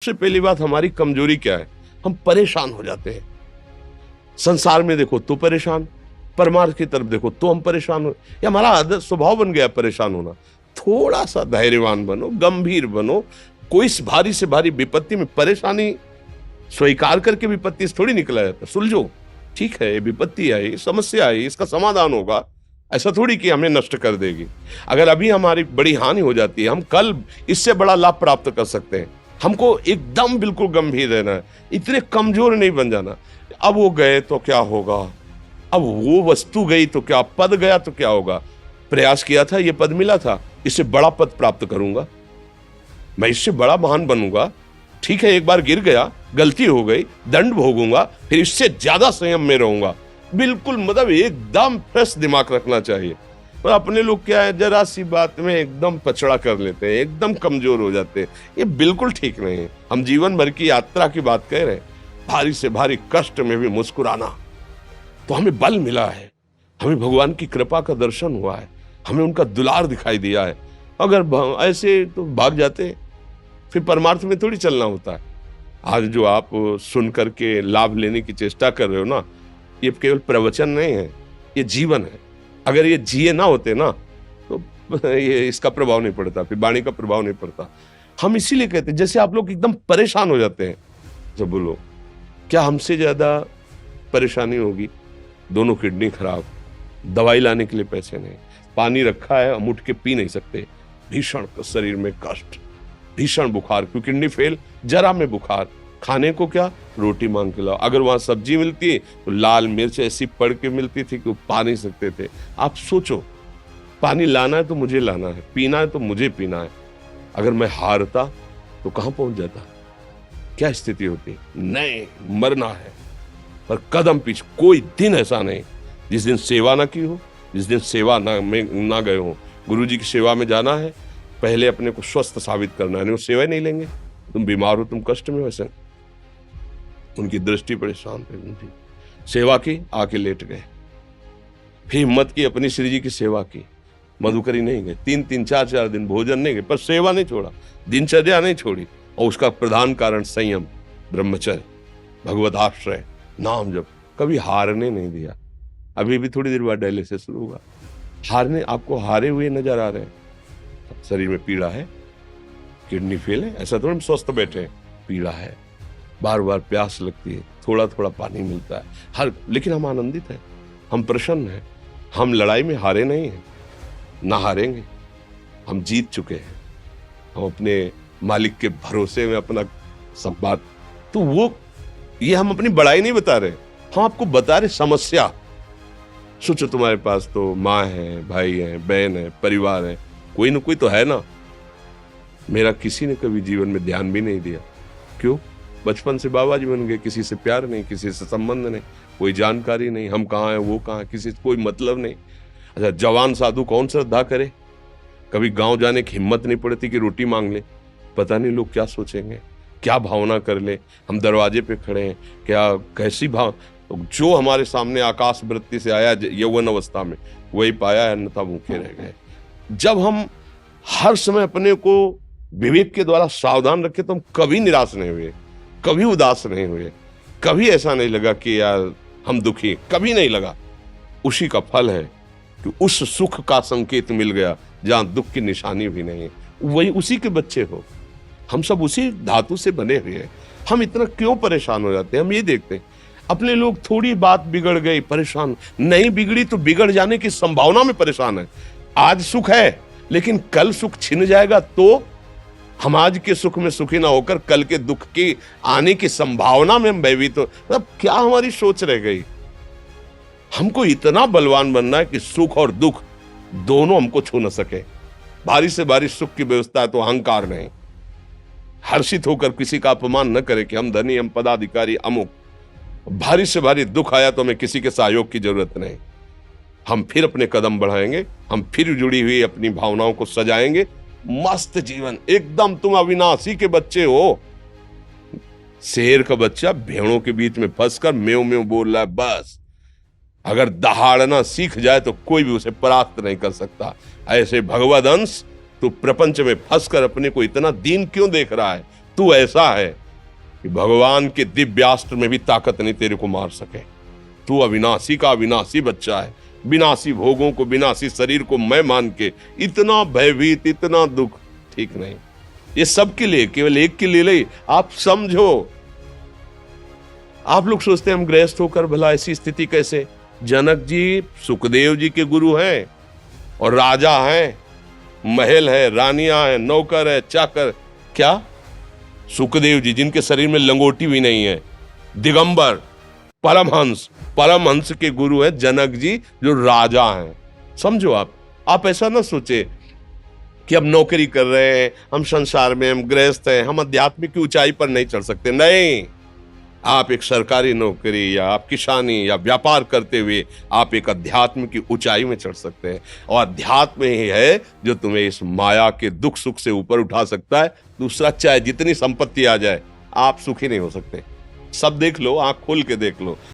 सबसे पहली बात, हमारी कमजोरी क्या है? हम परेशान हो जाते हैं। संसार में देखो तो परेशान, परमार्थ की तरफ देखो तो हम परेशान हो, ये हमारा आदत स्वभाव बन गया परेशान होना। थोड़ा सा धैर्यवान बनो, गंभीर बनो। कोई इस भारी से भारी विपत्ति में परेशानी स्वीकार करके विपत्ति से थोड़ी निकला जाता। सुलझो, ठीक है, विपत्ति आई, समस्या आई, इसका समाधान होगा। ऐसा थोड़ी कि हमें नष्ट कर देगी। अगर अभी हमारी बड़ी हानि हो जाती है, हम कल इससे बड़ा लाभ प्राप्त कर सकते हैं। हमको एकदम बिल्कुल गंभीर रहना है, इतने कमजोर नहीं बन जाना। अब वो गए तो क्या होगा, अब वो वस्तु गई तो क्या, पद गया तो क्या होगा। प्रयास किया था, ये पद मिला था, इससे बड़ा पद प्राप्त करूंगा, मैं इससे बड़ा महान बनूंगा। ठीक है, एक बार गिर गया, गलती हो गई, दंड भोगूंगा, फिर इससे ज्यादा संयम में रहूंगा। बिल्कुल मतलब एकदम फ्रेश दिमाग रखना चाहिए। पर अपने लोग क्या है, जरा सी बात में एकदम पचड़ा कर लेते हैं, एकदम कमजोर हो जाते हैं। ये बिल्कुल ठीक नहीं है। हम जीवन भर की यात्रा की बात कह रहे हैं, भारी से भारी कष्ट में भी मुस्कुराना, तो हमें बल मिला है, हमें भगवान की कृपा का दर्शन हुआ है, हमें उनका दुलार दिखाई दिया है। अगर ऐसे तो भाग जाते, फिर परमार्थ में थोड़ी चलना होता है। आज जो आप सुन करके लाभ लेने की चेष्टा कर रहे हो ना, ये केवल प्रवचन नहीं है, ये जीवन है। अगर ये जिए ना होते ना तो ये इसका प्रभाव नहीं पड़ता, फिर वाणी का प्रभाव नहीं पड़ता। हम इसीलिए कहते हैं, जैसे आप लोग एकदम परेशान हो जाते हैं, जब बोलो क्या हमसे ज्यादा परेशानी होगी? दोनों किडनी खराब, दवाई लाने के लिए पैसे नहीं, पानी रखा है हम उठ के पी नहीं सकते, भीषण शरीर में कष्ट, भीषण बुखार, क्योंकि किडनी फेल, जरा में बुखार, खाने को क्या, रोटी मांग के लाओ। अगर वहां सब्जी मिलती है तो लाल मिर्च ऐसी पड़ के मिलती थी कि वो पा नहीं सकते थे। आप सोचो, पानी लाना है तो मुझे लाना है, पीना है तो मुझे पीना है। अगर मैं हारता तो कहां पहुंच जाता, क्या स्थिति होती? नहीं, मरना है। पर कदम पीछे, कोई दिन ऐसा नहीं जिस दिन सेवा ना की हो, जिस दिन सेवा ना गए हो। गुरु जी की सेवा में जाना है, पहले अपने को स्वस्थ साबित करना है, नहीं वो सेवा नहीं लेंगे। तुम बीमार हो, तुम कष्ट में, वैसे उनकी दृष्टि परेशान है, उनकी सेवा की, आके लेट गए। फिर हिम्मत की, अपनी श्री जी की सेवा की, मधुकरी नहीं गए, 3-3 4-4 दिन भोजन नहीं गए, पर सेवा नहीं छोड़ा, दिनचर्या नहीं छोड़ी। और उसका प्रधान कारण संयम, ब्रह्मचर्य, भगवत आश्रय, नाम जप, कभी हारने नहीं दिया। अभी भी थोड़ी देर बाद डायलिसिस शुरू होगा, हारने, आपको हारे हुए नजर आ रहे हैं। शरीर में पीड़ा है, किडनी फेल है, ऐसा थोड़ा हम स्वस्थ बैठे हैं, पीड़ा है, बार बार प्यास लगती है, थोड़ा थोड़ा पानी मिलता है, हर, लेकिन हम आनंदित हैं, हम प्रसन्न हैं। हम लड़ाई में हारे नहीं हैं, ना हारेंगे, हम जीत चुके हैं। हम अपने मालिक के भरोसे में अपना सब बात, तो वो, ये हम अपनी बड़ाई नहीं बता रहे, हम आपको बता रहे समस्या। सोचो, तुम्हारे पास तो माँ है, भाई है, बहन है, परिवार है, कोई ना कोई तो है ना। मेरा किसी ने कभी जीवन में ध्यान भी नहीं दिया, क्यों? बचपन से बाबा जी बन गए, किसी से प्यार नहीं, किसी से संबंध नहीं, कोई जानकारी नहीं, हम कहाँ हैं, वो कहाँ, किसी से कोई मतलब नहीं। अच्छा, जवान साधु कौन श्रद्धा करे? कभी गांव जाने की हिम्मत नहीं पड़ती कि रोटी मांग ले, पता नहीं लोग क्या सोचेंगे, क्या भावना कर ले। हम दरवाजे पे खड़े हैं, क्या कैसी भाव, जो हमारे सामने आकाश वृत्ति से आया यौवन अवस्था में, वही पाया, अन्यथा भूखे रह गए। जब हम हर समय अपने को विवेक के द्वारा सावधान रखे तो हम कभी निराश नहीं हुए, कभी उदास नहीं हुए, कभी ऐसा नहीं लगा कि यार हम दुखी, कभी नहीं लगा। उसी का फल है कि उस सुख का संकेत मिल गया जहां दुख की निशानी भी नहीं है, वही उसी के बच्चे हो। हम सब उसी धातु से बने हुए हैं। हम इतना क्यों परेशान हो जाते हैं? हम ये देखते हैं, अपने लोग थोड़ी बात बिगड़ गई परेशान, नहीं बिगड़ी तो बिगड़ जाने की संभावना में परेशान है। आज सुख है, लेकिन कल सुख छिन जाएगा तो हम आज के सुख में सुखी ना होकर कल के दुख की आने की संभावना में हम भयभीत हो। मतलब क्या हमारी सोच रह गई? हमको इतना बलवान बनना है कि सुख और दुख दोनों हमको छू न सके। भारी से भारी सुख की व्यवस्था है तो अहंकार नहीं, हर्षित होकर किसी का अपमान न करे कि हम धनी, हम पदाधिकारी, अमुक। भारी से भारी दुख आया तो हमें किसी के सहयोग की जरूरत नहीं, हम फिर अपने कदम बढ़ाएंगे, हम फिर जुड़ी हुई अपनी भावनाओं को सजाएंगे। मस्त जीवन एकदम। तुम अविनाशी के बच्चे हो। शेर का बच्चा भेड़ों के बीच में फंसकर म्यों म्यों बोल रहा है, बस अगर दहाड़ना सीख जाए तो कोई भी उसे परास्त नहीं कर सकता। ऐसे भगवद अंश तू प्रपंच में फंसकर अपने को इतना दीन क्यों देख रहा है? तू ऐसा है कि भगवान के दिव्यास्त्र में भी ताकत नहीं तेरे को मार सके। तू अविनाशी का अविनाशी बच्चा है। विनाशी भोगों को, विनाशी शरीर को मैं मान के इतना भयभीत, इतना दुख ठीक नहीं। ये सबके लिए, केवल एक के लिए नहीं। आप समझो, आप लोग सोचते हैं हम गृहस्थ होकर भला ऐसी स्थिति कैसे। जनक जी सुखदेव जी के गुरु हैं और राजा हैं, महल है, रानियां हैं, नौकर है, चाकर। क्या सुखदेव जी जिनके शरीर में लंगोटी भी नहीं है, दिगंबर, परमहंस, परमहंस के गुरु है जनक जी जो राजा हैं। समझो, आप ऐसा ना सोचे कि हम नौकरी कर रहे हैं, हम संसार में, हम गृहस्थ हैं, हम आध्यात्मिक की ऊंचाई पर नहीं चढ़ सकते। नहीं, आप एक सरकारी नौकरी या आप किसानी या व्यापार करते हुए आप एक अध्यात्म की ऊंचाई में चढ़ सकते हैं। और अध्यात्म ही है जो तुम्हें इस माया के दुख सुख से ऊपर उठा सकता है। दूसरा, चाहे जितनी संपत्ति आ जाए, आप सुखी नहीं हो सकते। सब देख लो, आंख खोल के देख लो।